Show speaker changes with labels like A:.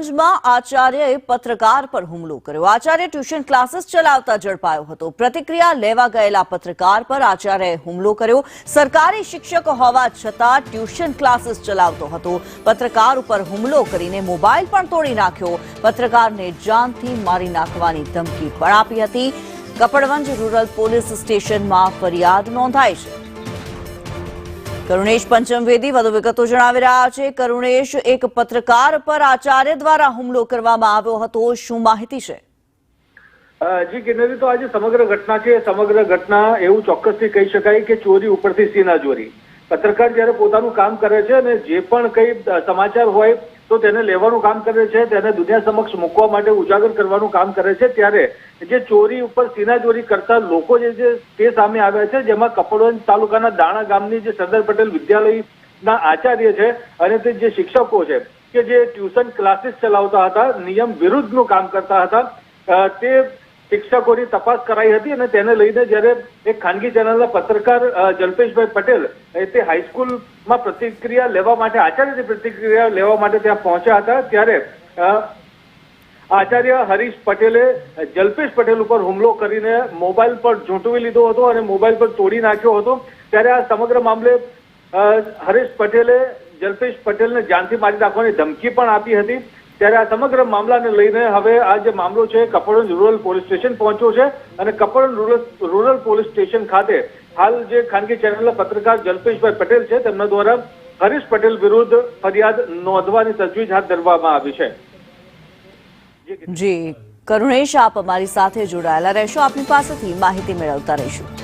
A: કપડવંજમાં આચાર્યએ પત્રકાર પર હુમલો કર્યો। આચાર્ય ટ્યુશન ક્લાસીસ ચલાવતા ઝડપાયો હતો। પ્રતિક્રિયા લેવા ગયેલા પત્રકાર પર આચાર્યએ હુમલો કર્યો। સરકારી શિક્ષક હોવા છતાં ટ્યુશન ક્લાસીસ ચલાવતો હતો। પત્રકાર ઉપર હુમલો કરીને મોબાઈલ પણ તોડી નાખ્યો। પત્રકારને જાનથી મારી નાખવાની ધમકી પણ આપી હતી। કપડવંજ રૂરલ પોલીસ સ્ટેશનમાં ફરિયાદ નોંધાઈ છે। કરુણેશ પંચમવેદી વધુ વિગતો જણાવી રહ્યા છે। કરુણેશ, એક પત્રકાર પર આચાર્ય દ્વારા હુમલો કરવામાં આવ્યો હતો, શું માહિતી છે?
B: જી કિન્નરી, તો આજે સમગ્ર ઘટના છે। સમગ્ર ઘટના એવું ચોક્કસથી કહી શકાય કે ચોરી ઉપરથી સીનાચોરી। પત્રકાર જ્યારે પોતાનું કામ કરે છે અને જે પણ કઈ સમાચાર હોય તો તેને લેવાનું કામ કરે છે, તેને દુનિયા સમક્ષ મૂકવા માટે ઉજાગર કરવાનું કામ કરે છે, ત્યારે જે ચોરી ઉપર સીનાચોરી કરતા લોકો જે છે તે સામે આવ્યા છે। જેમાં કપડવંજ તાલુકાના દાણા ગામની જે સરદાર પટેલ વિદ્યાલયના આચાર્ય છે અને તે જે શિક્ષકો છે કે જે ટ્યુશન ક્લાસીસ ચલાવતા હતા, નિયમ વિરુદ્ધનું કામ કરતા હતા, તે શિક્ષકોની તપાસ કરાઈ હતી અને તેને લઈને જ્યારે એક ખાનગી ચેનલના પત્રકાર જલ્પેશભાઈ પટેલ તે હાઈસ્કૂલમાં પ્રતિક્રિયા લેવા માટે, આચાર્યની પ્રતિક્રિયા લેવા માટે ત્યાં પહોંચ્યા હતા, ત્યારે આચાર્ય હરીશ પટેલે જલ્પેશ પટેલ ઉપર હુમલો કરીને મોબાઈલ પર ઝૂંટવી લીધો હતો અને મોબાઈલ પર તોડી નાખ્યો હતો। ત્યારે આ સમગ્ર મામલે હરીશ પટેલે જલ્પેશ પટેલને જાનથી મારી નાખવાની ધમકી પણ આપી હતી। ત્યારે આ સમગ્ર મામલાને લઈને હવે આ જે મામલો છે કપડવંજ રૂરલ પોલીસ સ્ટેશન પહોંચ્યો છે અને કપડવંજ રૂરલ પોલીસ સ્ટેશન ખાતે હાલ જે ખાનગી ચેનલના પત્રકાર જલ્પેશભાઈ પટેલ છે તેમના દ્વારા હરીશ પટેલ વિરુદ્ધ ફરિયાદ નોંધવાની તજવીજ હાથ ધરવામાં આવી છે।
A: જી કરુણેશ, આપ અમારી સાથે જોડાયેલા રહેશો, આપની પાસેથી માહિતી મેળવતા રહીશું।